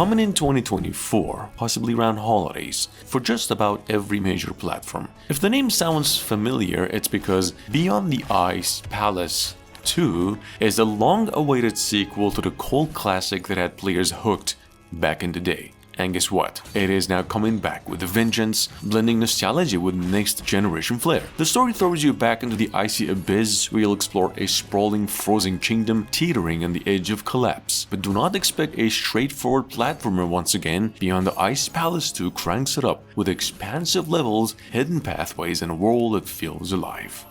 coming in 2024, possibly around holidays, for just about every major platform. If the name sounds familiar, it's because Beyond the Ice Palace 2 is a long-awaited sequel to the cult classic that had players hooked back in the day. And guess what? It is now coming back with a vengeance, blending nostalgia with next-generation flair. The story throws you back into the icy abyss where you'll explore a sprawling frozen kingdom teetering on the edge of collapse. But do not expect a straightforward platformer once again. Beyond the Ice Palace 2 cranks it up with expansive levels, hidden pathways, and a world that feels alive.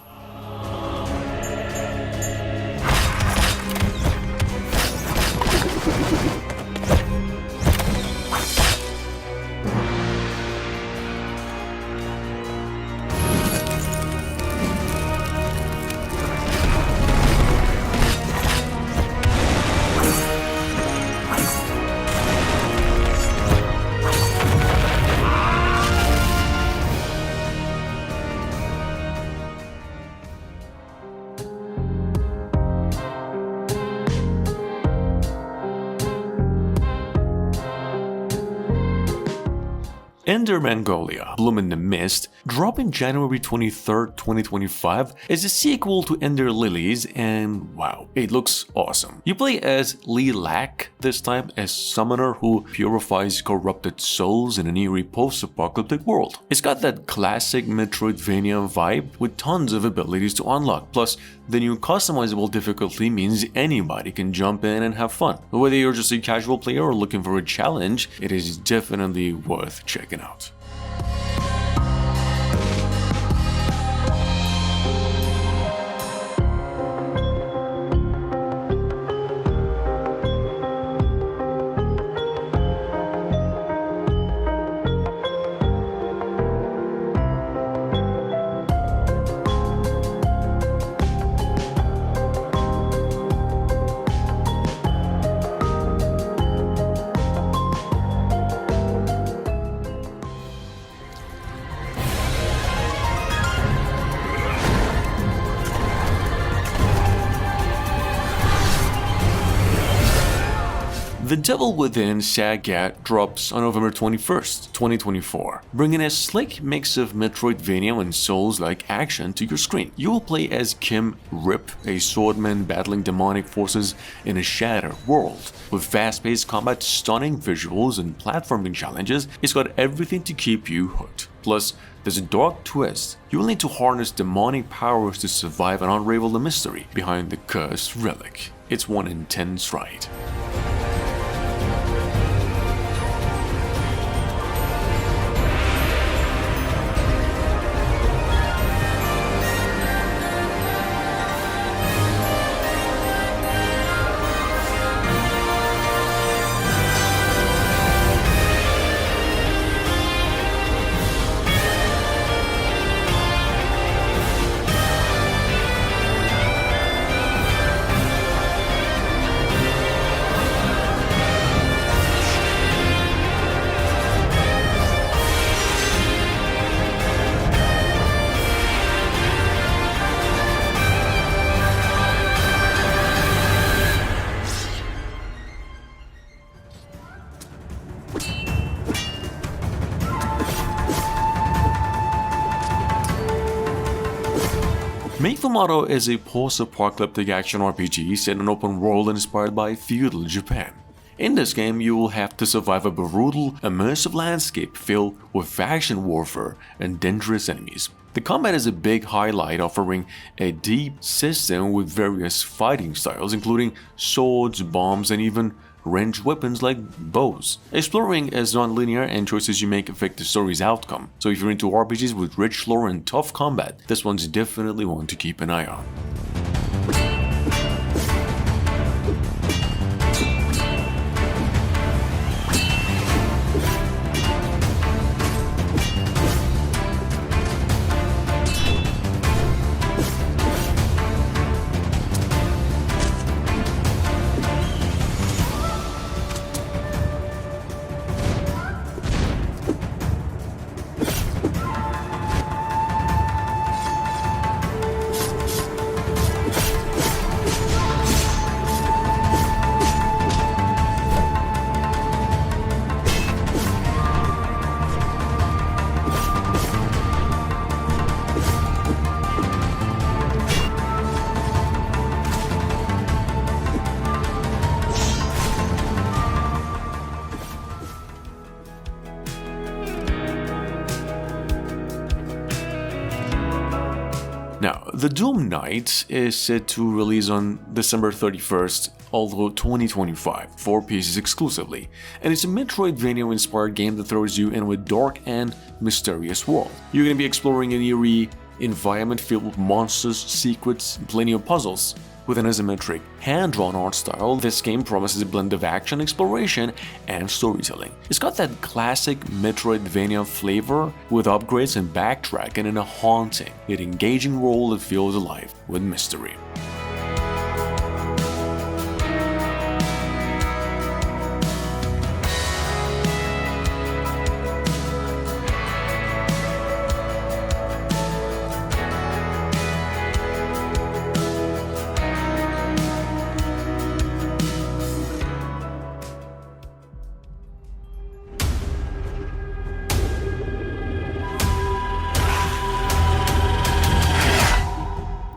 Enter Magnolia, Bloom in the Mist, dropping January 23rd, 2025, is a sequel to Ender Lilies, and wow, it looks awesome. You play as Lilac, this time a summoner who purifies corrupted souls in an eerie post-apocalyptic world. It's got that classic Metroidvania vibe with tons of abilities to unlock, plus the new customizable difficulty means anybody can jump in and have fun. Whether you're just a casual player or looking for a challenge, it is definitely worth checking out. The Devil Within Satgat drops on November 21st, 2024, bringing a slick mix of Metroidvania and Souls-like action to your screen. You will play as Kim Rip, a swordman battling demonic forces in a shattered world. With fast-paced combat, stunning visuals, and platforming challenges, it's got everything to keep you hooked. Plus, there's a dark twist. You will need to harness demonic powers to survive and unravel the mystery behind the cursed relic. It's one intense ride. Meifumado is a post-apocalyptic action RPG set in an open world inspired by feudal Japan. In this game, you will have to survive a brutal, immersive landscape filled with faction warfare and dangerous enemies. The combat is a big highlight, offering a deep system with various fighting styles, including swords, bombs, and even ranged weapons like bows. Exploring is non-linear and choices you make affect the story's outcome, so if you're into RPGs with rich lore and tough combat, this one's definitely one to keep an eye on. Now, the Doom Knight is set to release on December 31st, although 2025, for PCs exclusively, and it's a Metroidvania-inspired game that throws you in a dark and mysterious world. You're gonna be exploring an eerie environment filled with monsters, secrets, and plenty of puzzles. With an isometric, hand-drawn art style, this game promises a blend of action, exploration, and storytelling. It's got that classic Metroidvania flavor, with upgrades and backtracking in a haunting, yet engaging world that feels alive with mystery.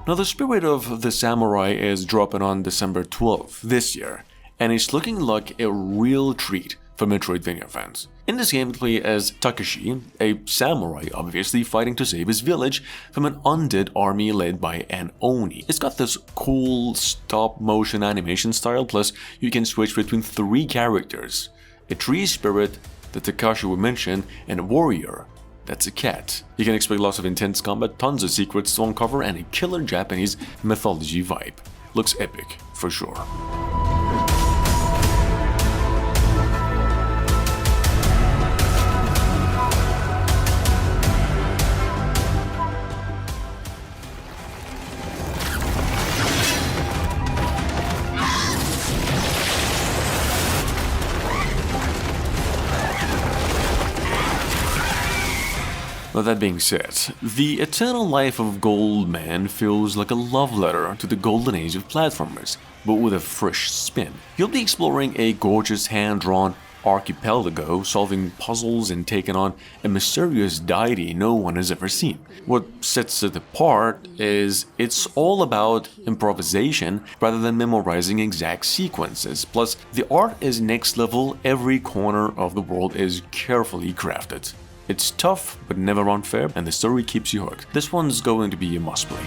Now, the Spirit of the Samurai is dropping on December 12th this year, and it's looking like a real treat for Metroidvania fans. In this game, you play as Takeshi, a samurai obviously fighting to save his village from an undead army led by an Oni. It's got this cool stop-motion animation style, plus you can switch between 3 characters: a tree spirit, the Takashi we mentioned, and a warrior. That's a cat. You can expect lots of intense combat, tons of secrets to uncover, and a killer Japanese mythology vibe. Looks epic, for sure. Now, that being said, the eternal life of Goldman feels like a love letter to the golden age of platformers, but with a fresh spin. You'll be exploring a gorgeous hand-drawn archipelago, solving puzzles and taking on a mysterious deity no one has ever seen. What sets it apart is it's all about improvisation rather than memorizing exact sequences. Plus, the art is next level, every corner of the world is carefully crafted. It's tough, but never unfair, and the story keeps you hooked. This one's going to be a must-play.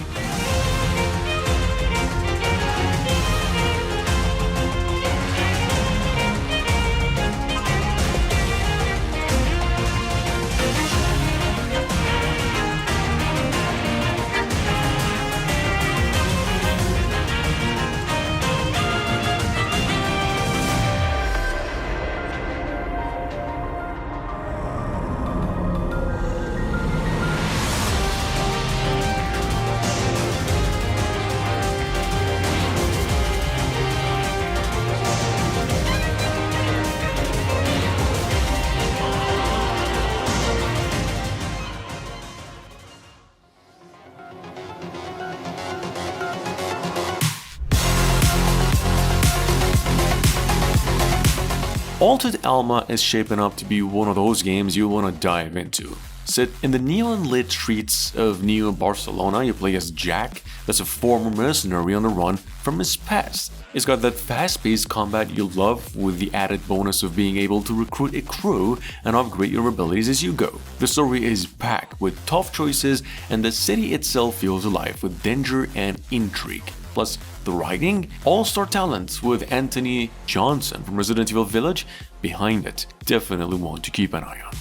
Altered Alma is shaping up to be one of those games you want to dive into. Set in the neon-lit streets of Neo Barcelona, you play as Jack, that's a former mercenary on the run from his past. It's got that fast-paced combat you love, with the added bonus of being able to recruit a crew and upgrade your abilities as you go. The story is packed with tough choices, and the city itself feels alive with danger and intrigue. Plus, the writing, all-star talent with Anthony Johnson from Resident Evil Village behind it. Definitely one to keep an eye on.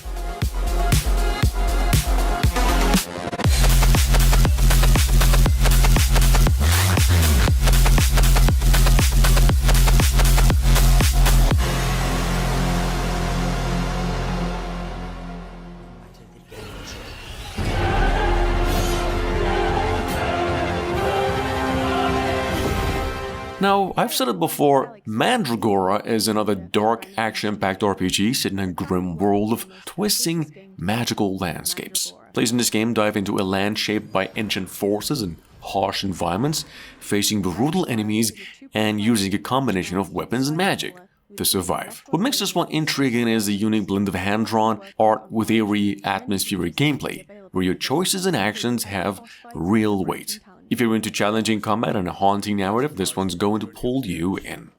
Now, I've said it before, Mandragora is another dark, action-packed RPG set in a grim world of twisting, magical landscapes. Players in this game dive into a land shaped by ancient forces and harsh environments, facing brutal enemies and using a combination of weapons and magic to survive. What makes this one intriguing is the unique blend of hand-drawn art with eerie, atmospheric gameplay, where your choices and actions have real weight. If you're into challenging combat and a haunting narrative, this one's going to pull you in.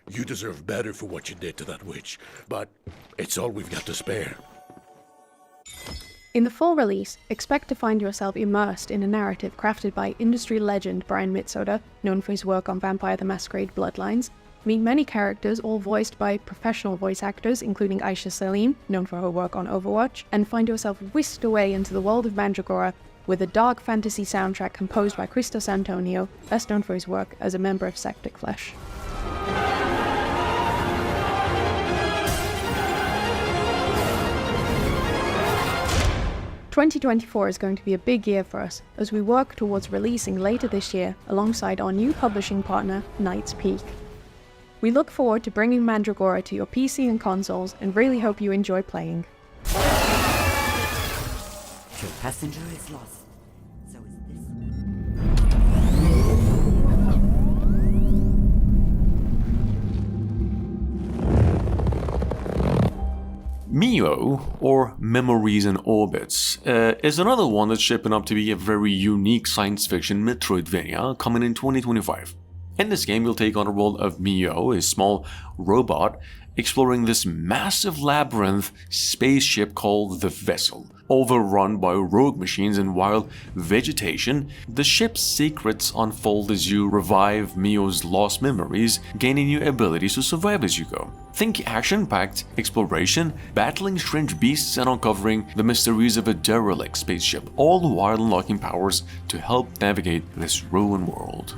You deserve better for what you did to that witch, but it's all we've got to spare. In the full release, expect to find yourself immersed in a narrative crafted by industry legend Brian Mitsoda, known for his work on Vampire the Masquerade Bloodlines. Meet many characters, all voiced by professional voice actors, including Aisha Salim, known for her work on Overwatch, and find yourself whisked away into the world of Mandragora with a dark fantasy soundtrack composed by Christos Antonio, best known for his work as a member of Septic Flesh. "2024 is going to be a big year for us as we work towards releasing later this year alongside our new publishing partner, Knight's Peak. We look forward to bringing Mandragora to your PC and consoles and really hope you enjoy playing." Your passenger is lost. So is this. Mio, or Memories in Orbits, is another one that's shaping up to be a very unique science fiction Metroidvania coming in 2025. In this game, you'll take on the role of Mio, a small robot, exploring this massive labyrinth spaceship called the Vessel. Overrun by rogue machines and wild vegetation, the ship's secrets unfold as you revive Mio's lost memories, gaining new abilities to survive as you go. Think action-packed exploration, battling strange beasts and uncovering the mysteries of a derelict spaceship, all while unlocking powers to help navigate this ruined world.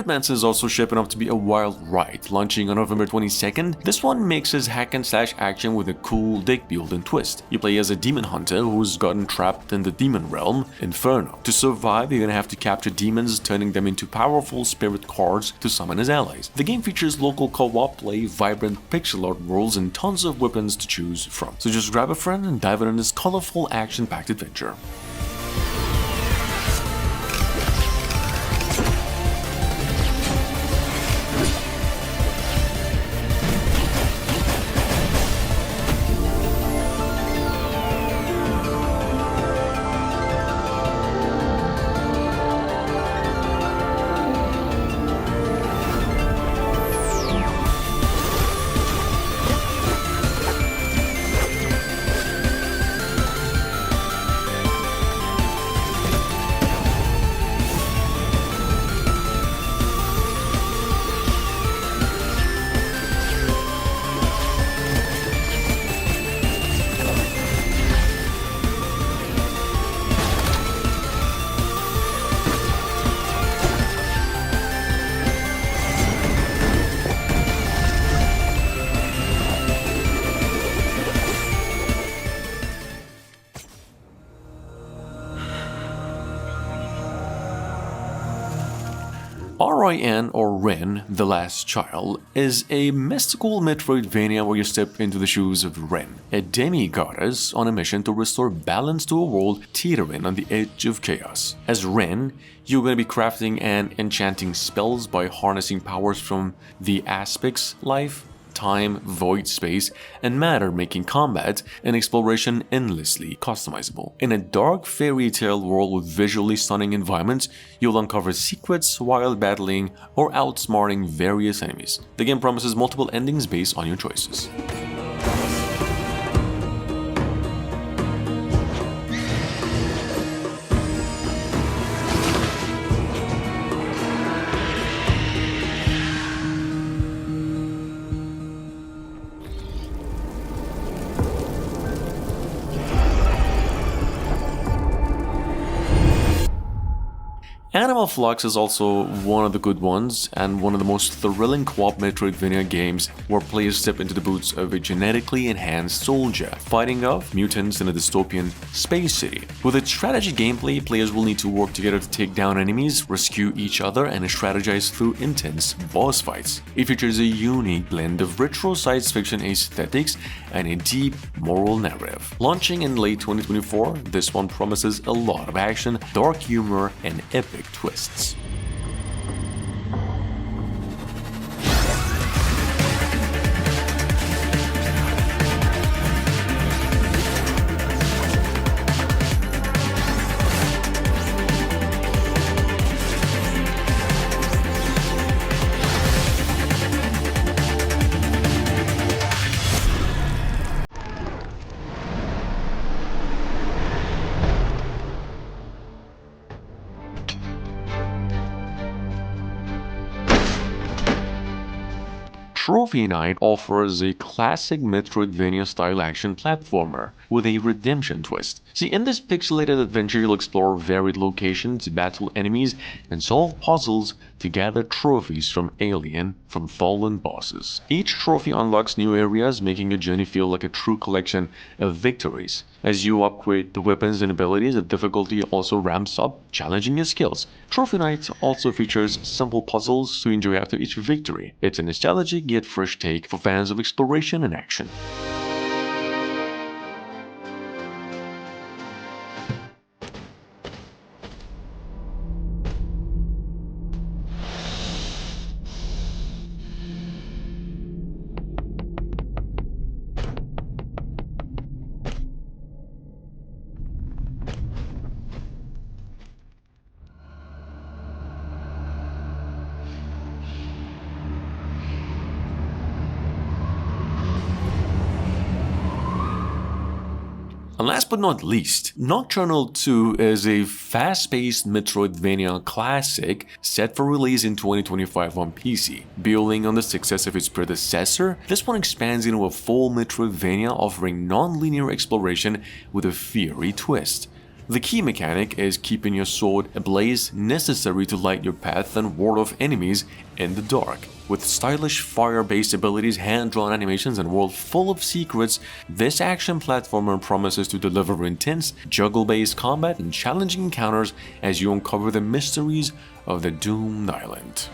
Mancer is also shaping up to be a wild ride, launching on November 22nd. This one mixes hack-and-slash action with a cool deck building twist. You play as a demon hunter who's gotten trapped in the demon realm, Inferno. To survive, you're gonna have to capture demons, turning them into powerful spirit cards to summon as allies. The game features local co-op play, vibrant pixel art worlds, and tons of weapons to choose from. So just grab a friend and dive in this colorful, action-packed adventure. Rin, or Rin, the Last Child, is a mystical Metroidvania where you step into the shoes of Rin, a demi-goddess on a mission to restore balance to a world teetering on the edge of chaos. As Rin, you're going to be crafting and enchanting spells by harnessing powers from the aspects life, time, void, space, and matter, making combat and exploration endlessly customizable. In a dark fairy tale world with visually stunning environments, you'll uncover secrets while battling or outsmarting various enemies. The game promises multiple endings based on your choices. Anima Anima Flux is also one of the good ones and one of the most thrilling co-op Metroidvania games where players step into the boots of a genetically enhanced soldier, fighting off mutants in a dystopian space city. With its strategy gameplay, players will need to work together to take down enemies, rescue each other, and strategize through intense boss fights. It features a unique blend of retro science fiction aesthetics and a deep moral narrative. Launching in late 2024, this one promises a lot of action, dark humor, and epic twists. Trophy Knight offers a classic Metroidvania-style action platformer with a redemption twist. See, in this pixelated adventure, you'll explore varied locations, battle enemies, and solve puzzles to gather trophies from fallen bosses. Each trophy unlocks new areas, making your journey feel like a true collection of victories. As you upgrade the weapons and abilities, the difficulty also ramps up, challenging your skills. Trophy Knight also features simple puzzles to enjoy after each victory. It's a nostalgic yet fresh take for fans of exploration and action. And last but not least, Nocturnal 2 is a fast-paced Metroidvania classic set for release in 2025 on PC. Building on the success of its predecessor, this one expands into a full Metroidvania offering non-linear exploration with a fiery twist. The key mechanic is keeping your sword ablaze, necessary to light your path and ward off enemies in the dark. With stylish fire-based abilities, hand-drawn animations, and a world full of secrets, this action platformer promises to deliver intense, juggle-based combat and challenging encounters as you uncover the mysteries of the Doomed Island.